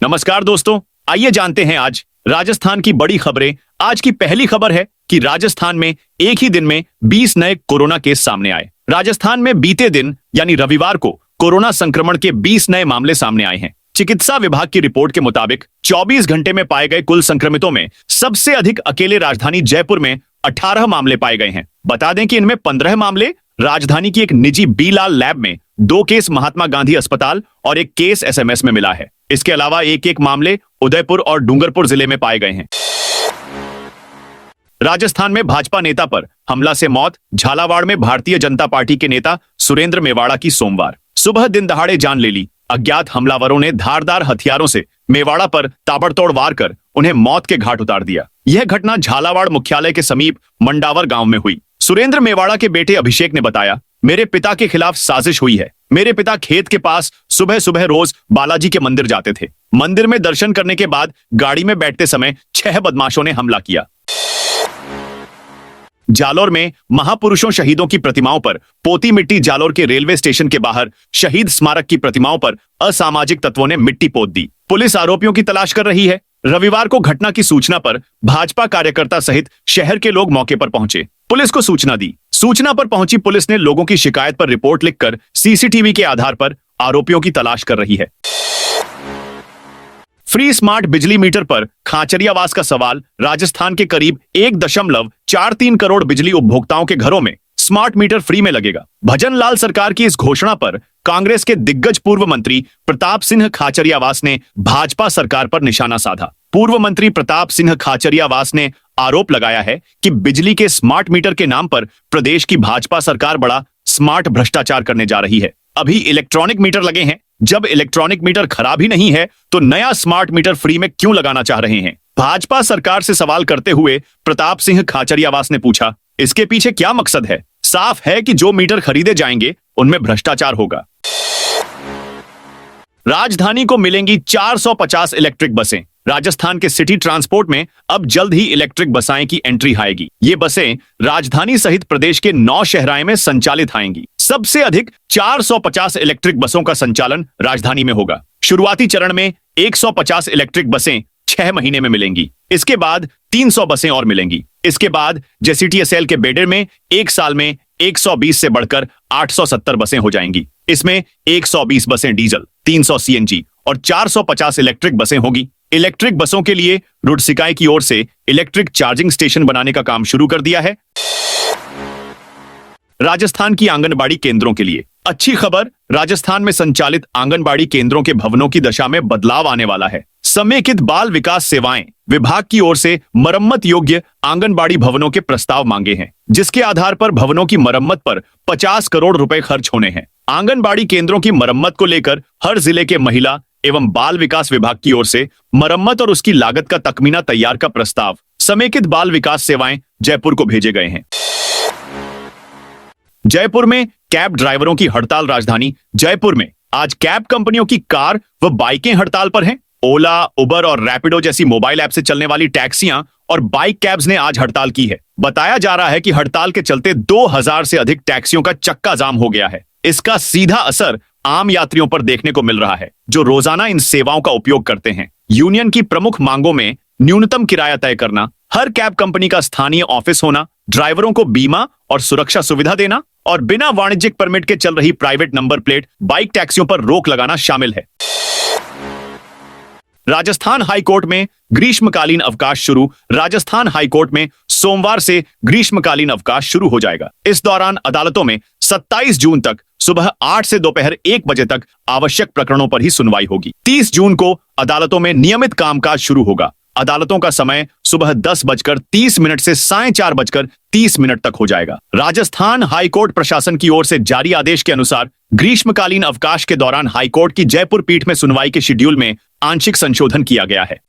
नमस्कार दोस्तों, आइए जानते हैं आज राजस्थान की बड़ी खबरें। आज की पहली खबर है कि राजस्थान में एक ही दिन में 20 नए कोरोना केस सामने आए। राजस्थान में बीते दिन यानी रविवार को कोरोना संक्रमण के 20 नए मामले सामने आए हैं। चिकित्सा विभाग की रिपोर्ट के मुताबिक 24 घंटे में पाए गए कुल संक्रमितों में सबसे अधिक अकेले राजधानी जयपुर में 18 मामले पाए गए हैं। बता दें कि इनमें 15 मामले राजधानी की एक निजी बी-लाल लैब में, 2 केस महात्मा गांधी अस्पताल और 1 केस एसएमएस में मिला है। इसके अलावा एक मामले उदयपुर और डूंगरपुर जिले में पाए गए हैं। राजस्थान में भाजपा नेता पर हमला से मौत। झालावाड़ में भारतीय जनता पार्टी के नेता सुरेंद्र मेवाड़ा की सोमवार सुबह दिन दहाड़े जान ले ली। अज्ञात हमलावरों ने धारदार हथियारों से मेवाड़ा पर ताबड़तोड़ वार कर उन्हें मौत के घाट उतार दिया। यह घटना झालावाड़ मुख्यालय के समीप मंडावर गांव में हुई। सुरेंद्र मेवाड़ा के बेटे अभिषेक ने बताया, मेरे पिता के खिलाफ साजिश हुई है। मेरे पिता खेत के पास सुबह सुबह रोज बालाजी के मंदिर जाते थे। मंदिर में दर्शन करने के बाद गाड़ी में बैठते समय 6 बदमाशों ने हमला किया। जालोर में महापुरुषों शहीदों की प्रतिमाओं पर पोती मिट्टी। जालोर के रेलवे स्टेशन के बाहर शहीद स्मारक की प्रतिमाओं पर असामाजिक तत्वों ने मिट्टी पोत दी। पुलिस आरोपियों की तलाश कर रही है। रविवार को घटना की सूचना पर भाजपा कार्यकर्ता सहित शहर के लोग मौके पर पहुंचे, पुलिस को सूचना दी। सूचना पर पहुंची पुलिस ने लोगों की शिकायत पर रिपोर्ट लिखकर सीसीटीवी के आधार पर आरोपियों की तलाश कर रही है। फ्री स्मार्ट बिजली मीटर पर खाचरियावास का सवाल। राजस्थान के करीब 1.43 करोड़ बिजली उपभोक्ताओं के घरों में स्मार्ट मीटर फ्री में लगेगा। भजन लाल सरकार की इस घोषणा पर कांग्रेस के दिग्गज पूर्व मंत्री प्रताप सिंह खाचरियावास ने भाजपा सरकार पर निशाना साधा। पूर्व मंत्री प्रताप सिंह खाचरियावास ने आरोप लगाया है कि बिजली के स्मार्ट मीटर के नाम पर प्रदेश की भाजपा सरकार बड़ा स्मार्ट भ्रष्टाचार करने जा रही है। अभी इलेक्ट्रॉनिक मीटर लगे हैं, जब इलेक्ट्रॉनिक मीटर खराब ही नहीं है तो नया स्मार्ट मीटर फ्री में क्यों लगाना चाह रहे हैं? भाजपा सरकार से सवाल करते हुए प्रताप सिंह खाचरियावास ने पूछा, इसके पीछे क्या मकसद है? साफ है कि जो मीटर खरीदे जाएंगे उनमें भ्रष्टाचार होगा। राजधानी को मिलेंगी 450 इलेक्ट्रिक बसें। राजस्थान के सिटी ट्रांसपोर्ट में अब जल्द ही इलेक्ट्रिक बसें की एंट्री आएगी। ये बसें राजधानी सहित प्रदेश के 9 शहराएं में संचालित आएंगी। सबसे अधिक 450 इलेक्ट्रिक बसों का संचालन राजधानी में होगा। शुरुआती चरण में 150 इलेक्ट्रिक बसें 6 महीने में मिलेंगी। इसके बाद 300 बसें और मिलेंगी। इसके बाद जेसीटीएसएल के बेडर में 1 साल में 120 से बढ़कर 870 बसें हो जाएंगी। इसमें 120 बसें डीजल, 300 सीएनजी और 450 इलेक्ट्रिक बसें होगी। इलेक्ट्रिक बसों के लिए रुडसिकाई की ओर से इलेक्ट्रिक चार्जिंग स्टेशन बनाने का काम शुरू कर दिया है। राजस्थान की आंगनबाड़ी केंद्रों के लिए अच्छी खबर। राजस्थान में संचालित आंगनबाड़ी केंद्रों के भवनों की दशा में बदलाव आने वाला है। समेकित बाल विकास सेवाएं विभाग की ओर से मरम्मत योग्य आंगनबाड़ी भवनों के प्रस्ताव मांगे हैं, जिसके आधार पर भवनों की मरम्मत पर 50 करोड़ रुपए खर्च होने हैं। आंगनबाड़ी केंद्रों की मरम्मत को लेकर हर जिले के महिला एवं बाल विकास विभाग की ओर से मरम्मत और उसकी लागत का तखमीना तैयार का प्रस्ताव समेकित बाल विकास सेवाएं जयपुर को भेजे गए हैं। जयपुर में कैब ड्राइवरों की हड़ताल। राजधानी जयपुर में आज कैब कंपनियों की कार व बाइकें हड़ताल पर हैं। ओला, उबर और रैपिडो जैसी मोबाइल ऐप से चलने वाली टैक्सियां और बाइक कैब्स ने आज हड़ताल की है। बताया जा रहा है कि हड़ताल के चलते 2000 से अधिक टैक्सियों का चक्का जाम हो गया है। इसका सीधा असर आम यात्रियों पर देखने को मिल रहा है, जो रोजाना इन सेवाओं का उपयोग करते हैं। यूनियन की प्रमुख मांगों में न्यूनतम किराया तय करना, हर कैब कंपनी का स्थानीय ऑफिस होना, ड्राइवरों को बीमा और सुरक्षा सुविधा देना और बिना वाणिज्यिक परमिट के चल रही प्राइवेट नंबर प्लेट बाइक टैक्सियों पर रोक लगाना शामिल है। राजस्थान हाईकोर्ट में ग्रीष्मकालीन अवकाश शुरू। राजस्थान हाईकोर्ट में सोमवार से ग्रीष्मकालीन अवकाश शुरू हो जाएगा। इस दौरान अदालतों में 27 जून तक सुबह 8 से दोपहर 1 बजे तक आवश्यक प्रकरणों पर ही सुनवाई होगी। 30 जून को अदालतों में नियमित कामकाज शुरू होगा। अदालतों का समय सुबह 10:30 से 4:30 तक हो जाएगा। राजस्थान हाईकोर्ट प्रशासन की ओर से जारी आदेश के अनुसार ग्रीष्मकालीन अवकाश के दौरान हाईकोर्ट की जयपुर पीठ में सुनवाई के शेड्यूल में आंशिक संशोधन किया गया है।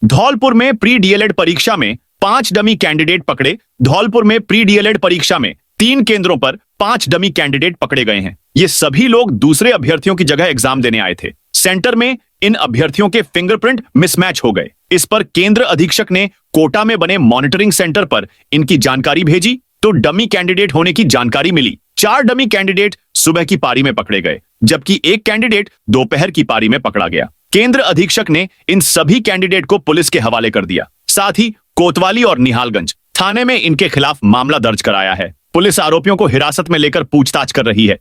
धौलपुर में प्री डीएलएड परीक्षा में 5 डमी कैंडिडेट पकड़े। धौलपुर में प्री डीएलएड परीक्षा में 3 केंद्रों पर 5 डमी कैंडिडेट पकड़े गए हैं। ये सभी लोग दूसरे अभ्यर्थियों की जगह एग्जाम देने आए थे। सेंटर में इन अभ्यर्थियों के फिंगरप्रिंट मिसमैच हो गए। इस पर केंद्र अधीक्षक ने कोटा में बने मॉनिटरिंग सेंटर पर इनकी जानकारी भेजी तो डमी कैंडिडेट होने की जानकारी मिली। 4 डमी कैंडिडेट सुबह की पारी में पकड़े गए, जबकि एक कैंडिडेट दोपहर की पारी में पकड़ा गया। केंद्र अधीक्षक ने इन सभी कैंडिडेट को पुलिस के हवाले कर दिया। साथ ही कोतवाली और निहालगंज थाने में इनके खिलाफ मामला दर्ज कराया है। पुलिस आरोपियों को हिरासत में लेकर पूछताछ कर रही है।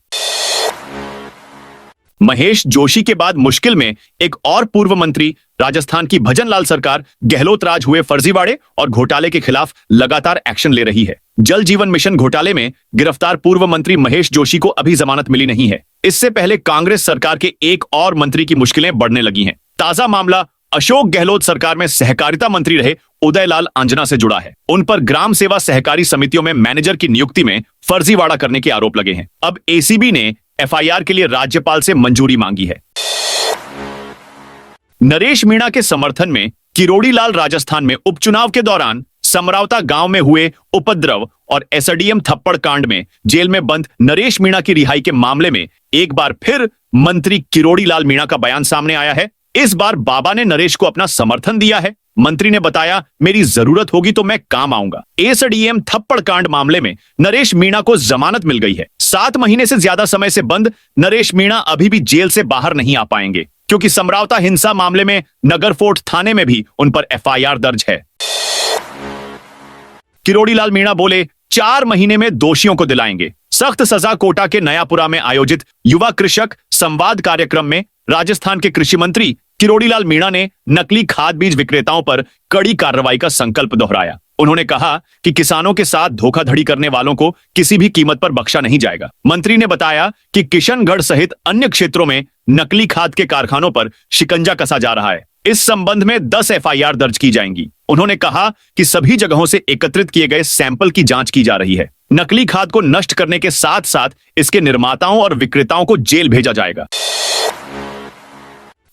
महेश जोशी के बाद मुश्किल में एक और पूर्व मंत्री राजस्थान की भजनलाल सरकार गहलोत राज हुए फर्जीवाड़े और घोटाले के खिलाफ लगातार एक्शन ले रही है। जल जीवन मिशन घोटाले में गिरफ्तार पूर्व मंत्री महेश जोशी को अभी जमानत मिली नहीं है। इससे पहले कांग्रेस सरकार के एक और मंत्री की मुश्किलें बढ़ने लगी हैं। ताजा मामला अशोक गहलोत सरकार में सहकारिता मंत्री रहे उदयलाल आंजना से जुड़ा है। उन पर ग्राम सेवा सहकारी समितियों में मैनेजर की नियुक्ति में फर्जीवाड़ा करने के आरोप लगे हैं। अब एसीबी ने एफआईआर के लिए राज्यपाल से मंजूरी मांगी है। नरेश मीणा के समर्थन में किरोड़ी लाल राजस्थान में उपचुनाव के दौरान समरावता गांव में हुए उपद्रव और एसडीएम थप्पड़ कांड में जेल में बंद नरेश मीणा की रिहाई के मामले में एक बार फिर मंत्री किरोड़ी लाल मीणा का बयान सामने आया है। इस बार बाबा ने नरेश को अपना समर्थन दिया है। मंत्री ने बताया, मेरी जरूरत होगी तो मैं काम आऊंगा। एसडीएम थप्पड़ कांड मामले में नरेश मीणा को जमानत मिल गई है। 7 महीने से ज्यादा समय से बंद नरेश मीणा अभी भी जेल से बाहर नहीं आ पाएंगे, क्योंकि समरावता हिंसा मामले में नगर फोर्ट थाने में भी उन पर एफआईआर दर्ज है। किरोड़ी लाल मीणा बोले, 4 महीने में दोषियों को दिलाएंगे सख्त सजा। कोटा के नयापुरा में आयोजित युवा कृषक संवाद कार्यक्रम में राजस्थान के कृषि मंत्री किरोड़ी लाल मीणा ने नकली खाद बीज विक्रेताओं पर कड़ी कार्रवाई का संकल्प दोहराया। उन्होंने कहा कि किसानों के साथ धोखाधड़ी करने वालों को किसी भी कीमत पर बख्शा नहीं जाएगा। मंत्री ने बताया कि किशनगढ़ सहित अन्य क्षेत्रों में नकली खाद के कारखानों पर शिकंजा कसा जा रहा है। इस संबंध में 10 एफआईआर दर्ज की जाएंगी। उन्होंने कहा कि सभी जगहों से एकत्रित किए गए सैंपल की जांच की जा रही है। नकली खाद को नष्ट करने के साथ साथ इसके निर्माताओं और विक्रेताओं को जेल भेजा जाएगा।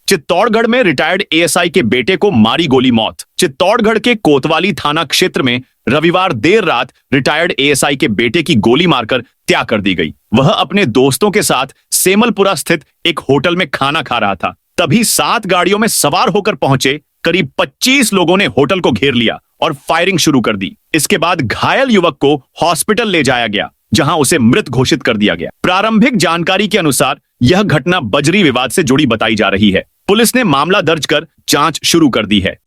चित्तौड़गढ़ में रिटायर्ड एएसआई के बेटे को मारी गोली मौत। चित्तौड़गढ़ के कोतवाली थाना क्षेत्र में रविवार देर रात रिटायर्ड एएसआई के बेटे की गोली मारकर त्याग कर दी गई। वह अपने दोस्तों के साथ सेमलपुरा स्थित एक होटल में खाना खा रहा था। तभी 7 गाड़ियों में सवार होकर पहुंचे करीब 25 लोगों ने होटल को घेर लिया और फायरिंग शुरू कर दी। इसके बाद घायल युवक को हॉस्पिटल ले जाया गया, जहां उसे मृत घोषित कर दिया गया। प्रारंभिक जानकारी के अनुसार यह घटना बजरी विवाद से जुड़ी बताई जा रही है। पुलिस ने मामला दर्ज कर जांच शुरू कर दी है।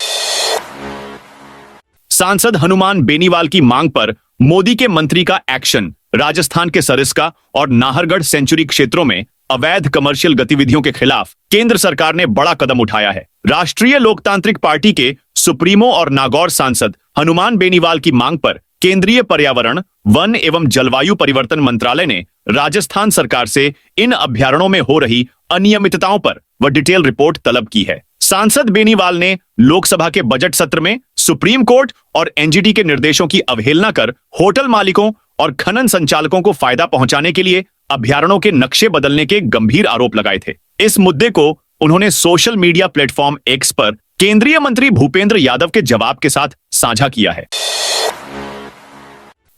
सांसद हनुमान बेनीवाल की मांग पर मोदी के मंत्री का एक्शन। राजस्थान के सरिस्का और नाहरगढ़ सेंचुरी क्षेत्रों में अवैध कमर्शियल गतिविधियों के खिलाफ केंद्र सरकार ने बड़ा कदम उठाया है। राष्ट्रीय लोकतांत्रिक पार्टी के सुप्रीमो और नागौर सांसद हनुमान बेनीवाल की मांग पर केंद्रीय पर्यावरण, वन एवं जलवायु परिवर्तन मंत्रालय ने राजस्थान सरकार से इन अभ्यारण्यों में हो रही अनियमितताओं पर डिटेल रिपोर्ट तलब की है। सांसद बेनीवाल ने लोकसभा के बजट सत्र में सुप्रीम कोर्ट और एनजीटी के निर्देशों की अवहेलना कर होटल मालिकों और खनन संचालकों को फायदा पहुंचाने के लिए अभ्यारण्यों के नक्शे बदलने के गंभीर आरोप लगाए थे। इस मुद्दे को उन्होंने सोशल मीडिया प्लेटफॉर्म एक्स पर केंद्रीय मंत्री भूपेंद्र यादव के जवाब के साथ साझा किया है।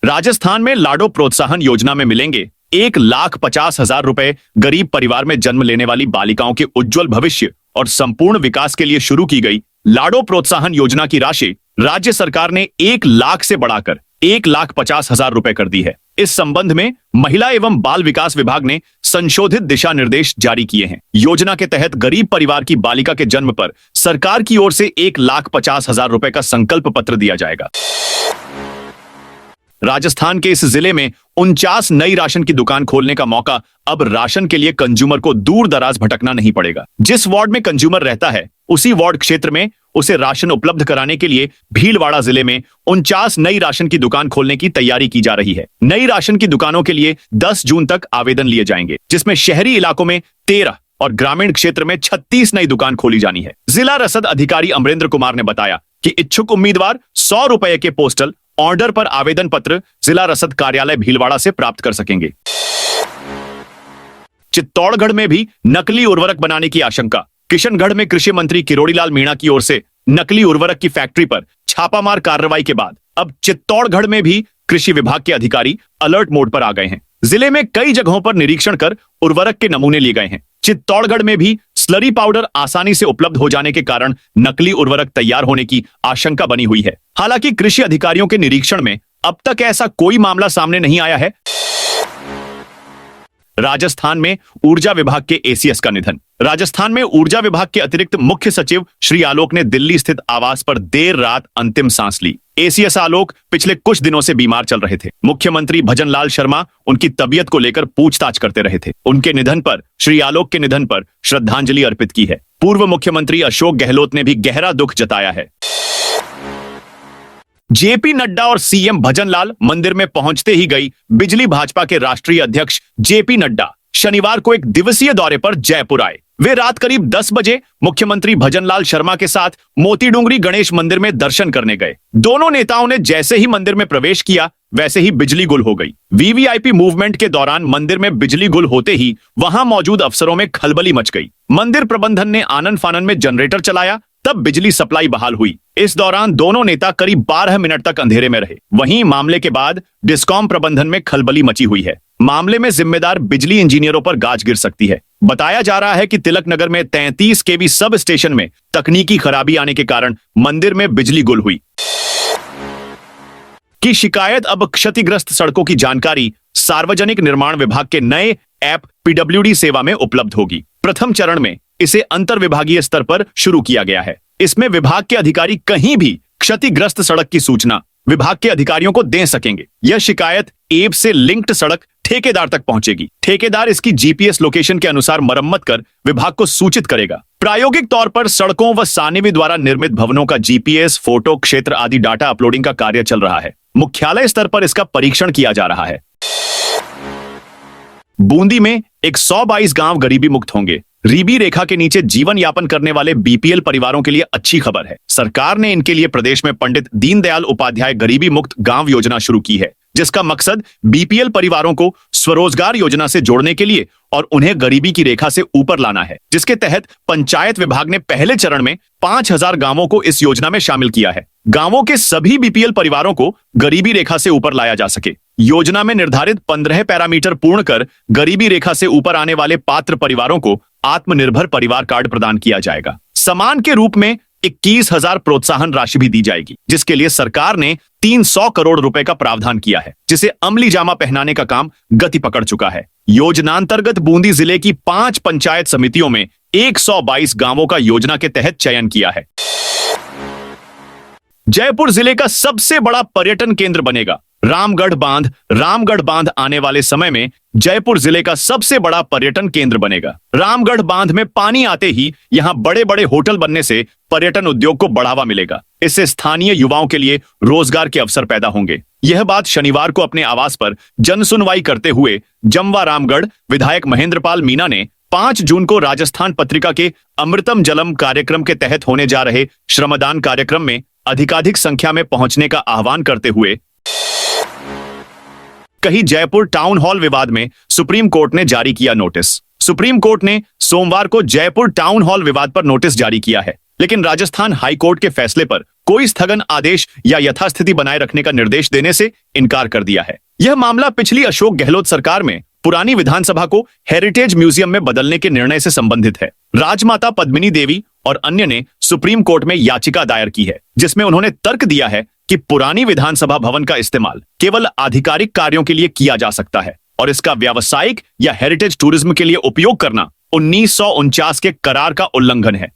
राजस्थान में लाडो प्रोत्साहन योजना में मिलेंगे 1,50,000 रुपए। गरीब परिवार में जन्म लेने वाली बालिकाओं के उज्जवल भविष्य और संपूर्ण विकास के लिए शुरू की गई लाडो प्रोत्साहन योजना की राशि राज्य सरकार ने 1 लाख से बढ़ाकर 1,50,000 रुपए कर दी है। इस संबंध में महिला एवं बाल विकास विभाग ने संशोधित दिशा निर्देश जारी किए हैं। योजना के तहत गरीब परिवार की बालिका के जन्म पर सरकार की ओर से 1,50,000 रुपए का संकल्प पत्र दिया जाएगा। राजस्थान के इस जिले में 49 नई राशन की दुकान खोलने का मौका अब राशन के लिए कंज्यूमर को दूर दराज भटकना नहीं पड़ेगा। जिस वार्ड में कंज्यूमर रहता है उसी वार्ड क्षेत्र में उसे राशन उपलब्ध कराने के लिए भीलवाड़ा जिले में 49 नई राशन की दुकान खोलने की तैयारी की जा रही है। नई राशन की दुकानों के लिए 10 जून तक आवेदन लिए जाएंगे, जिसमें शहरी इलाकों में 13 और ग्रामीण क्षेत्र में 36 नई दुकान खोली जानी है। जिला रसद अधिकारी अमरेंद्र कुमार ने बताया कि इच्छुक उम्मीदवार 100 रुपए के पोस्टल ऑर्डर पर आवेदन पत्र जिला रसद कार्यालय भीलवाड़ा से प्राप्त कर सकेंगे। चित्तौड़गढ़ में भी नकली उर्वरक बनाने की आशंका। किशनगढ़ में कृषि मंत्री किरोड़ी लाल मीणा की ओर से नकली उर्वरक की फैक्ट्री पर छापामार कार्रवाई के बाद अब चित्तौड़गढ़ में भी कृषि विभाग के अधिकारी अलर्ट मोड पर आ गए हैं। जिले में कई जगहों पर निरीक्षण कर उर्वरक के नमूने लिए गए हैं। चित्तौड़गढ़ में भी स्लरी पाउडर आसानी से उपलब्ध हो जाने के कारण नकली उर्वरक तैयार होने की आशंका बनी हुई है। हालांकि कृषि अधिकारियों के निरीक्षण में अब तक ऐसा कोई मामला सामने नहीं आया है। राजस्थान में ऊर्जा विभाग के एसीएस का निधन। राजस्थान में ऊर्जा विभाग के अतिरिक्त मुख्य सचिव श्री आलोक ने दिल्ली स्थित आवास पर देर रात अंतिम सांस ली। एसीएस आलोक पिछले कुछ दिनों से बीमार चल रहे थे। मुख्यमंत्री भजनलाल शर्मा उनकी तबीयत को लेकर पूछताछ करते रहे थे। उनके निधन पर, श्री आलोक के निधन पर श्रद्धांजलि अर्पित की है। पूर्व मुख्यमंत्री अशोक गहलोत ने भी गहरा दुख जताया है। जेपी नड्डा और सीएम भजनलाल मंदिर में पहुंचते ही गई बिजली भाजपा के राष्ट्रीय अध्यक्ष जेपी नड्डा शनिवार को एक दिवसीय दौरे पर जयपुर आए। वे रात करीब 10 बजे मुख्यमंत्री भजनलाल शर्मा के साथ मोती डूंगरी गणेश मंदिर में दर्शन करने गए। दोनों नेताओं ने जैसे ही मंदिर में प्रवेश किया वैसे ही बिजली गुल हो गई। वीवीआईपी मूवमेंट के दौरान मंदिर में बिजली गुल होते ही वहां मौजूद अफसरों में खलबली मच गई। मंदिर प्रबंधन ने आनन फानन में जनरेटर चलाया, तब बिजली सप्लाई बहाल हुई। इस दौरान दोनों नेता करीब 12 मिनट तक अंधेरे में रहे। वहीं मामले के बाद डिस्कॉम प्रबंधन में खलबली मची हुई है। मामले में जिम्मेदार बिजली इंजीनियरों पर गाज गिर सकती है। बताया जा रहा है कि तिलक नगर में 33 केवी सब स्टेशन में तकनीकी खराबी आने के कारण मंदिर में बिजली गुल हुई। की शिकायत अब क्षतिग्रस्त सड़कों की जानकारी सार्वजनिक निर्माण विभाग के नए ऐप पीडब्ल्यूडी सेवा में उपलब्ध होगी। प्रथम चरण में इसे अंतर विभागीय स्तर पर शुरू किया गया है। इसमें विभाग के अधिकारी कहीं भी क्षतिग्रस्त सड़क की सूचना विभाग के अधिकारियों को दे सकेंगे। यह शिकायत ऐप से लिंक्ड सड़क ठेकेदार तक पहुंचेगी। ठेकेदार इसकी जीपीएस लोकेशन के अनुसार मरम्मत कर विभाग को सूचित करेगा। प्रायोगिक तौर पर सड़कों व सानिवी द्वारा निर्मित भवनों का जीपीएस, फोटो, क्षेत्र आदि डाटा अपलोडिंग का कार्य चल रहा है। मुख्यालय स्तर पर इसका परीक्षण किया जा रहा है। बूंदी में 122 गांव गरीबी मुक्त होंगे। गरीबी रेखा के नीचे जीवन यापन करने वाले बीपीएल परिवारों के लिए अच्छी खबर है। सरकार ने इनके लिए प्रदेश में पंडित दीनदयाल उपाध्याय गरीबी मुक्त गांव योजना शुरू की है, जिसका मकसद बीपीएल परिवारों को स्वरोजगार योजना से जोड़ने के लिए और उन्हें गरीबी की रेखा से ऊपर लाना है। जिसके तहत पंचायत विभाग ने पहले चरण में 5000 गांवों को इस योजना में शामिल किया है। गांवों के सभी बीपीएल परिवारों को गरीबी रेखा से ऊपर लाया जा सके। योजना में निर्धारित 15 पैरामीटर पूर्ण कर गरीबी रेखा से ऊपर आने वाले पात्र परिवारों को आत्मनिर्भर परिवार कार्ड प्रदान किया जाएगा। सम्मान के रूप में 21,000 प्रोत्साहन राशि भी दी जाएगी, जिसके लिए सरकार ने 300 करोड़ रुपए का प्रावधान किया है, जिसे अमली जामा पहनाने का काम गति पकड़ चुका है। योजनांतर्गत बूंदी जिले की 5 पंचायत समितियों में 122 गांवों का योजना के तहत चयन किया है। जयपुर जिले का सबसे बड़ा पर्यटन केंद्र बनेगा रामगढ़ बांध। रामगढ़ बांध आने वाले समय में जयपुर जिले का सबसे बड़ा पर्यटन केंद्र बनेगा। रामगढ़ बांध में पानी आते ही यहां बड़े बड़े होटल बनने से पर्यटन उद्योग को बढ़ावा मिलेगा। इससे स्थानीय युवाओं के लिए रोजगार के अवसर पैदा होंगे। यह बात शनिवार को अपने आवास पर जन सुनवाई करते हुए जमवा रामगढ़ विधायक महेंद्रपाल मीणा ने 5 जून को राजस्थान पत्रिका के अमृतम जलम कार्यक्रम के तहत होने जा रहे श्रमदान कार्यक्रम में अधिकाधिक संख्या में पहुंचने का आह्वान करते हुए कही। जयपुर टाउन हॉल विवाद में सुप्रीम कोर्ट ने जारी किया नोटिस। सुप्रीम कोर्ट ने सोमवार को जयपुर टाउन हॉल विवाद पर नोटिस जारी किया है, लेकिन राजस्थान हाई कोर्ट के फैसले पर कोई स्थगन आदेश या यथास्थिति बनाए रखने का निर्देश देने से इनकार कर दिया है। यह मामला पिछली अशोक गहलोत सरकार में पुरानी विधानसभा को हेरिटेज म्यूजियम में बदलने के निर्णय से संबंधित है। राजमाता पद्मिनी देवी और अन्य ने सुप्रीम कोर्ट में याचिका दायर की है, जिसमें उन्होंने तर्क दिया है कि पुरानी विधानसभा भवन का इस्तेमाल केवल आधिकारिक कार्यों के लिए किया जा सकता है और इसका व्यावसायिक या हेरिटेज टूरिज्म के लिए उपयोग करना 1949 के करार का उल्लंघन है।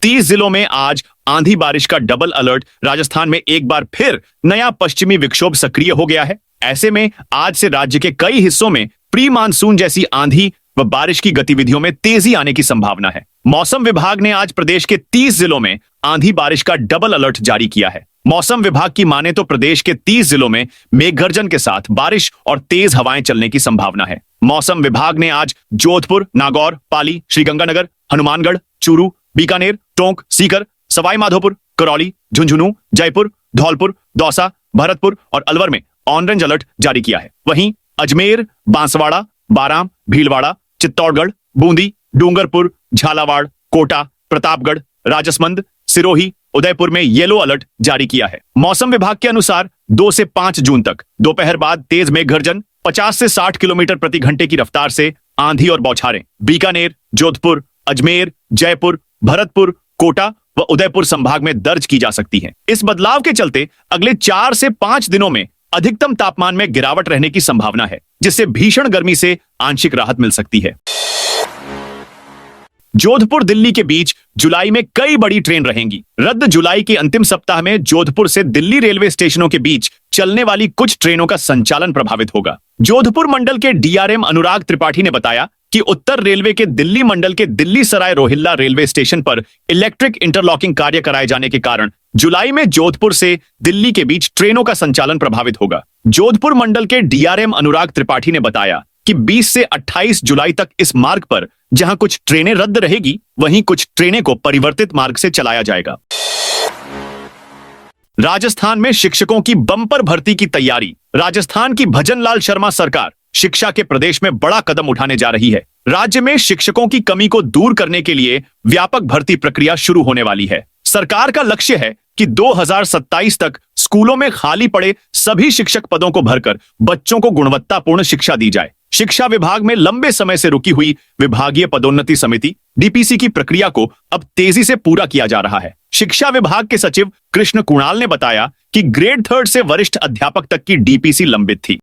30 जिलों में आज आंधी बारिश का डबल अलर्ट। राजस्थान में एक बार फिर नया पश्चिमी विक्षोभ सक्रिय हो गया है। ऐसे में आज से राज्य के कई हिस्सों में प्री मानसून जैसी आंधी व बारिश की गतिविधियों में तेजी आने की संभावना है। मौसम विभाग ने आज प्रदेश के 30 जिलों में आंधी बारिश का डबल अलर्ट जारी किया है। मौसम विभाग की माने तो प्रदेश के 30 जिलों में मेघगर्जन के साथ बारिश और तेज हवाएं चलने की संभावना है। मौसम विभाग ने आज जोधपुर, नागौर, पाली, श्रीगंगानगर, हनुमानगढ़, चूरू, बीकानेर, टोंक, सीकर, सवाई माधोपुर, करौली, झुंझुनू, जयपुर, धौलपुर, दौसा, भरतपुर और अलवर में ऑरेंज अलर्ट जारी किया है। वहीं अजमेर, बांसवाड़ा, बाराम, भीलवाड़ा, चित्तौड़गढ़, बूंदी, डूंगरपुर, झालावाड़, कोटा, प्रतापगढ़, राजसमंद, सिरोही, उदयपुर में येलो अलर्ट जारी किया है। मौसम विभाग के अनुसार 2 से 5 जून तक दोपहर बाद तेज मेघगर्जन, 50 से 60 किलोमीटर प्रति घंटे की रफ्तार से आंधी और बौछारें बीकानेर, जोधपुर, अजमेर, जयपुर, भरतपुर, कोटा व उदयपुर संभाग में दर्ज की जा सकती हैं। इस बदलाव के चलते अगले 4 से 5 दिनों में अधिकतम तापमान में गिरावट रहने की संभावना है, जिससे भीषण गर्मी से आंशिक राहत मिल सकती है। जोधपुर दिल्ली के बीच जुलाई में कई बड़ी ट्रेन रहेंगी। रद्द जुलाई के अंतिम सप्ताह में जोधपुर से दिल्ली रेलवे स्टेशनों के बीच चलने वाली कुछ ट्रेनों का संचालन प्रभावित होगा। जोधपुर मंडल के डीआरएम अनुराग त्रिपाठी ने बताया कि उत्तर रेलवे के दिल्ली मंडल के दिल्ली सराय रोहिल्ला रेलवे स्टेशन पर इलेक्ट्रिक इंटरलॉकिंग कार्य कराए जाने के कारण जुलाई में जोधपुर से दिल्ली के बीच ट्रेनों का संचालन प्रभावित होगा। जोधपुर मंडल के डीआरएम अनुराग त्रिपाठी ने बताया कि 20 से 28 जुलाई तक इस मार्ग पर जहां कुछ ट्रेनें रद्द रहेगी, वहीं कुछ ट्रेनें को परिवर्तित मार्ग से चलाया जाएगा। राजस्थान में शिक्षकों की बम्पर भर्ती की तैयारी। राजस्थान की भजनलाल शर्मा सरकार शिक्षा के प्रदेश में बड़ा कदम उठाने जा रही है। राज्य में शिक्षकों की कमी को दूर करने के लिए व्यापक भर्ती प्रक्रिया शुरू होने वाली है। सरकार का लक्ष्य है कि 2027 तक स्कूलों में खाली पड़े सभी शिक्षक पदों को भरकर बच्चों को गुणवत्तापूर्ण शिक्षा दी जाए। शिक्षा विभाग में लंबे समय से रुकी हुई विभागीय पदोन्नति समिति डीपीसी की प्रक्रिया को अब तेजी से पूरा किया जा रहा है। शिक्षा विभाग के सचिव कृष्ण कुणाल ने बताया कि ग्रेड 3 से वरिष्ठ अध्यापक तक की डीपीसी लंबित थी।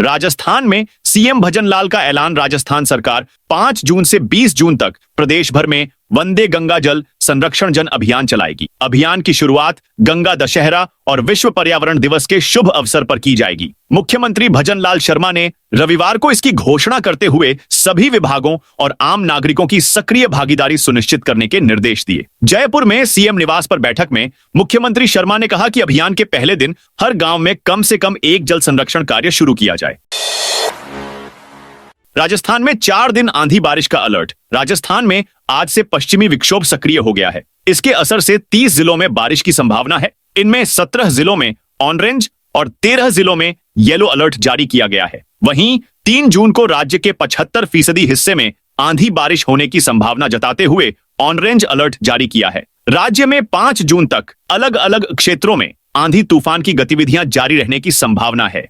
राजस्थान में सीएम भजनलाल का ऐलान। राजस्थान सरकार 5 जून से 20 जून तक प्रदेश भर में वंदे गंगा जल संरक्षण जन अभियान चलाएगी। अभियान की शुरुआत गंगा दशहरा और विश्व पर्यावरण दिवस के शुभ अवसर पर की जाएगी। मुख्यमंत्री भजनलाल शर्मा ने रविवार को इसकी घोषणा करते हुए सभी विभागों और आम नागरिकों की सक्रिय भागीदारी सुनिश्चित करने के निर्देश दिए। जयपुर में सीएम निवास पर बैठक में मुख्यमंत्री शर्मा ने कहा कि अभियान के पहले दिन हर गांव में कम से कम एक जल संरक्षण कार्य शुरू किया जाए। राजस्थान में 4 दिन आंधी बारिश का अलर्ट। राजस्थान में आज से पश्चिमी विक्षोभ सक्रिय हो गया है। इसके असर से 30 जिलों में बारिश की संभावना है। इनमें 17 जिलों में ऑरेंज और 13 जिलों में येलो अलर्ट जारी किया गया है। वहीं 3 जून को राज्य के 75% हिस्से में आंधी बारिश होने की संभावना जताते हुए ऑरेंज अलर्ट जारी किया है। राज्य में 5 जून तक अलग अलग क्षेत्रों में आंधी तूफान की गतिविधियां जारी रहने की संभावना है।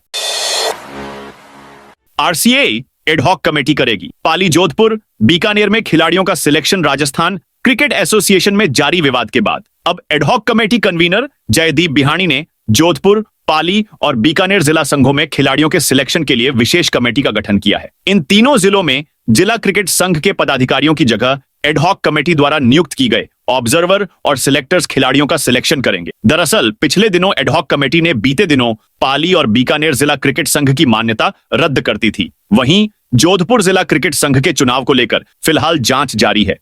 आरसीए एडहॉक कमेटी करेगी। पाली, जोधपुर, बीकानेर में खिलाड़ियों का सिलेक्शन। राजस्थान क्रिकेट एसोसिएशन में जारी विवाद के बाद अब एडहॉक कमेटी कन्वीनर जयदीप बिहानी ने जोधपुर, पाली और बीकानेर जिला संघों में खिलाड़ियों के सिलेक्शन के लिए विशेष कमेटी का गठन किया है। इन तीनों जिलों में जिला क्रिकेट संघ के पदाधिकारियों की जगह एडहॉक कमेटी द्वारा नियुक्त की गए ऑब्जर्वर और सिलेक्टर्स खिलाड़ियों का सिलेक्शन करेंगे। दरअसल पिछले दिनों एडहॉक कमेटी ने बीते दिनों पाली और बीकानेर जिला क्रिकेट संघ की मान्यता रद्द करती थी। वहीं जोधपुर जिला क्रिकेट संघ के चुनाव को लेकर फिलहाल जांच जारी है।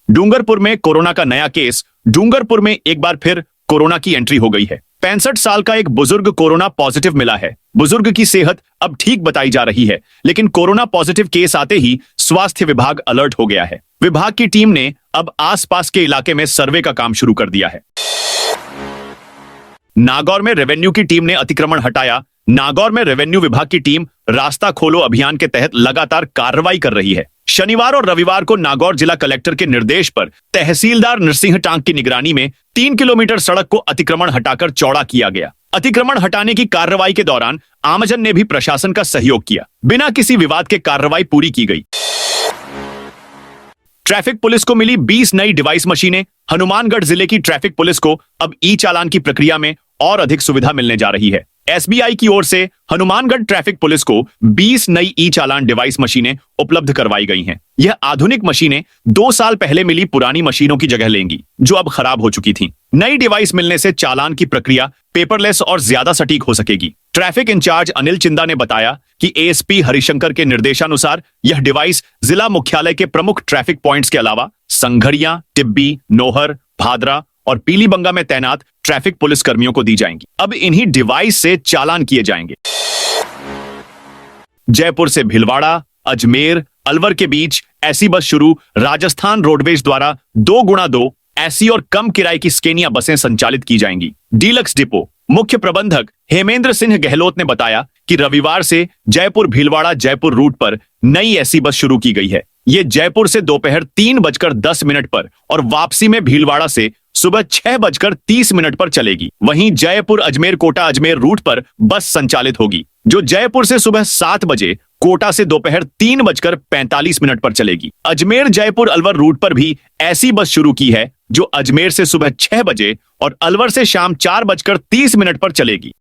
डूंगरपुर में कोरोना का नया केस। डूंगरपुर में एक बार फिर कोरोना की एंट्री हो गई है। 65 साल का एक बुजुर्ग कोरोना पॉजिटिव मिला है। बुजुर्ग की सेहत अब ठीक बताई जा रही है, लेकिन कोरोना पॉजिटिव केस आते ही स्वास्थ्य विभाग अलर्ट हो गया है। विभाग की टीम ने अब आसपास के इलाके में सर्वे का काम शुरू कर दिया है। नागौर में रेवेन्यू की टीम ने अतिक्रमण हटाया। नागौर में रेवेन्यू विभाग की टीम रास्ता खोलो अभियान के तहत लगातार कार्रवाई कर रही है। शनिवार और रविवार को नागौर जिला कलेक्टर के निर्देश पर तहसीलदार नरसिंह टांग की निगरानी में 3 किलोमीटर सड़क को अतिक्रमण हटाकर चौड़ा किया गया। अतिक्रमण हटाने की कार्रवाई के दौरान आमजन ने भी प्रशासन का सहयोग किया। बिना किसी विवाद के कार्रवाई पूरी की गई। ट्रैफिक पुलिस को मिली 20 नई डिवाइस मशीनें। हनुमानगढ़ जिले की ट्रैफिक पुलिस को अब ई चालान की प्रक्रिया में और अधिक सुविधा मिलने जा रही है। एसबीआई की ओर से हनुमानगढ़ ट्रैफिक पुलिस को 20 नई ई चालान डिवाइस मशीनें उपलब्ध करवाई गई हैं। यह आधुनिक मशीनें 2 साल पहले मिली पुरानी मशीनों की जगह लेंगी, जो अब खराब हो चुकी थीं। नई डिवाइस मिलने से चालान की प्रक्रिया पेपरलेस और ज्यादा सटीक हो सकेगी। ट्रैफिक इंचार्ज अनिल चिंदा ने बताया कि एएसपी हरिशंकर के निर्देशानुसार यह डिवाइस जिला मुख्यालय के प्रमुख ट्रैफिक पॉइंट्स के अलावा संघरिया, टिब्बी, नोहर, भादरा और पीलीबंगा में तैनात ट्रैफिक पुलिस कर्मियों को दी जाएंगी। अब इन्हीं डिवाइस से चालान किए जाएंगे। जयपुर से भीलवाड़ा, अजमेर, अलवर के बीच ऐसी बस शुरू। राजस्थान रोडवेज द्वारा 2x2 ऐसी और कम किराए की स्केनिया बसें संचालित की जाएंगी। डीलक्स डिपो मुख्य प्रबंधक हेमेंद्र सिंह गहलोत ने बताया कि रविवार से जयपुर भीलवाड़ा जयपुर रूट पर नई ऐसी बस शुरू की गई है। ये जयपुर से दोपहर 3:10 पर और वापसी में भीलवाड़ा से सुबह 6:30 पर चलेगी। वहीं जयपुर अजमेर कोटा अजमेर रूट पर बस संचालित होगी, जो जयपुर से सुबह 7 बजे, कोटा से दोपहर 3:45 पर चलेगी। अजमेर जयपुर अलवर रूट पर भी ऐसी बस शुरू की है, जो अजमेर से सुबह 6 बजे और अलवर से शाम 4:30 पर चलेगी।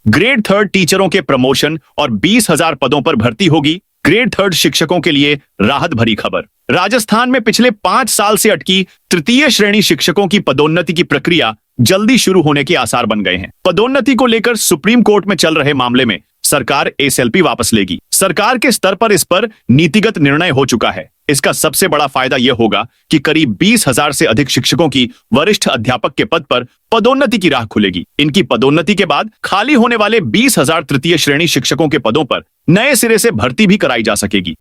ग्रेड 3 टीचरों के प्रमोशन और 20,000 पदों पर भर्ती होगी। ग्रेड 3 शिक्षकों के लिए राहत भरी खबर। राजस्थान में पिछले 5 साल से अटकी तृतीय श्रेणी शिक्षकों की पदोन्नति की प्रक्रिया जल्दी शुरू होने के आसार बन गए हैं। पदोन्नति को लेकर सुप्रीम कोर्ट में चल रहे मामले में सरकार एसएलपी वापस लेगी। सरकार के स्तर पर इस पर नीतिगत निर्णय हो चुका है। इसका सबसे बड़ा फायदा यह होगा कि करीब 20,000 से अधिक शिक्षकों की वरिष्ठ अध्यापक के पद पर पदोन्नति की राह खुलेगी। इनकी पदोन्नति के बाद खाली होने वाले 20,000 तृतीय श्रेणी शिक्षकों के पदों पर नए सिरे से भर्ती भी कराई जा सकेगी।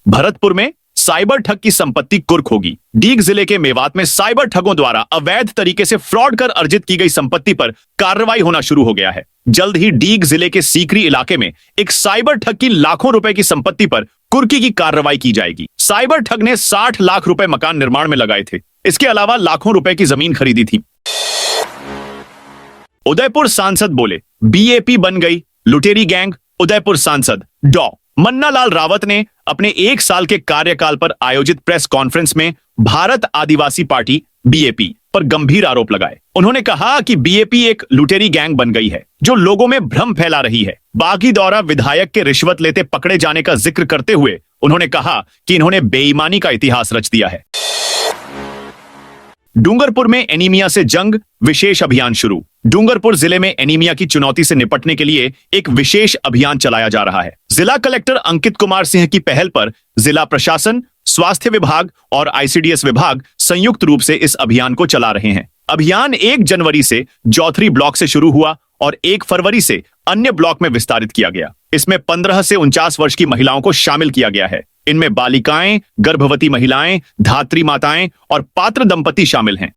भरतपुर में साइबर ठग की संपत्ति कुर्क होगी। डीग जिले के मेवात में साइबर ठगों द्वारा अवैध तरीके से फ्रॉड कर अर्जित की गई संपत्ति पर कार्रवाई होना शुरू हो गया है। जल्द ही डीग जिले के सीकरी इलाके में एक साइबर ठग की लाखों रुपए की संपत्ति पर कुर्की की कार्रवाई की जाएगी। साइबर ठग ने 60 लाख रुपए मकान निर्माण में लगाए थे। इसके अलावा लाखों रुपए की जमीन खरीदी थी। उदयपुर सांसद बोले, बीएपी बन गई लुटेरी गैंग। उदयपुर सांसद डॉ मन्ना लाल रावत ने अपने 1 साल के कार्यकाल पर आयोजित प्रेस कॉन्फ्रेंस में भारत आदिवासी पार्टी बीएपी पर गंभीर आरोप लगाए। उन्होंने कहा कि बीएपी एक लुटेरी गैंग बन गई है जो लोगों में भ्रम फैला रही है। बागी दौरा विधायक के रिश्वत लेते पकड़े जाने का जिक्र करते हुए उन्होंने कहा कि इन्होंने बेईमानी का इतिहास रच दिया है। डूंगरपुर में एनीमिया से जंग, विशेष अभियान शुरू। डूंगरपुर जिले में एनीमिया की चुनौती से निपटने के लिए एक विशेष अभियान चलाया जा रहा है। जिला कलेक्टर अंकित कुमार सिंह की पहल पर जिला प्रशासन, स्वास्थ्य विभाग और आईसीडीएस विभाग संयुक्त रूप से इस अभियान को चला रहे हैं। अभियान 1 जनवरी से जौथरी ब्लॉक से शुरू हुआ और 1 फरवरी से अन्य ब्लॉक में विस्तारित किया गया। इसमें 15 से 49 वर्ष की महिलाओं को शामिल किया गया है। इनमें बालिकाएं, गर्भवती महिलाएं, धात्री माताएं और पात्र दंपति शामिल हैं।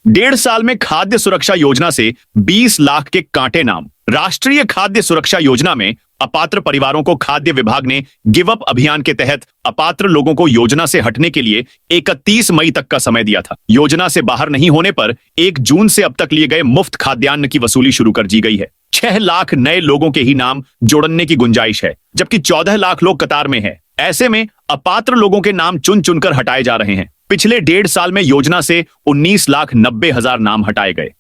1.5 साल में खाद्य सुरक्षा योजना से 20 लाख के कांटे नाम। राष्ट्रीय खाद्य सुरक्षा योजना में अपात्र परिवारों को खाद्य विभाग ने गिव अप अभियान के तहत अपात्र लोगों को योजना से हटने के लिए 31 मई तक का समय दिया था। योजना से बाहर नहीं होने पर 1 जून से अब तक लिए गए मुफ्त खाद्यान्न की वसूली शुरू कर दी गई है। 6 लाख नए लोगों के ही नाम जोड़ने की गुंजाइश है, जबकि 14 लाख लोग कतार में हैं। ऐसे में अपात्र लोगों के नाम चुन चुनकर हटाए जा रहे हैं। पिछले 1.5 साल में योजना से 19,90,000 नाम हटाए गए।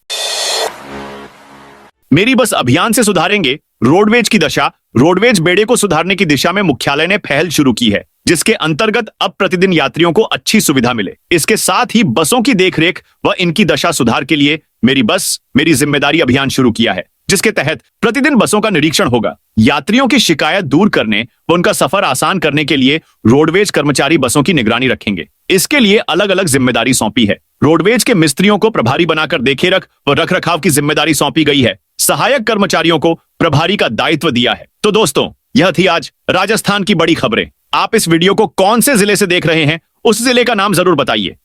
मेरी बस अभियान से सुधारेंगे रोडवेज की दशा। रोडवेज बेड़े को सुधारने की दिशा में मुख्यालय ने पहल शुरू की है, जिसके अंतर्गत अब प्रतिदिन यात्रियों को अच्छी सुविधा मिले। इसके साथ ही बसों की देखरेख व इनकी दशा सुधार के लिए मेरी बस मेरी जिम्मेदारी अभियान शुरू किया है, जिसके तहत प्रतिदिन बसों का निरीक्षण होगा। यात्रियों की शिकायत दूर करने व उनका सफर आसान करने के लिए रोडवेज कर्मचारी बसों की निगरानी रखेंगे। इसके लिए अलग अलग जिम्मेदारी सौंपी है। रोडवेज के मिस्त्रियों को प्रभारी बनाकर देखेरेख व रखरखाव की जिम्मेदारी सौंपी गई है। सहायक कर्मचारियों को प्रभारी का दायित्व दिया है। तो दोस्तों, यह थी आज राजस्थान की बड़ी खबरें। आप इस वीडियो को कौन से जिले से देख रहे हैं, उस जिले का नाम जरूर बताइए।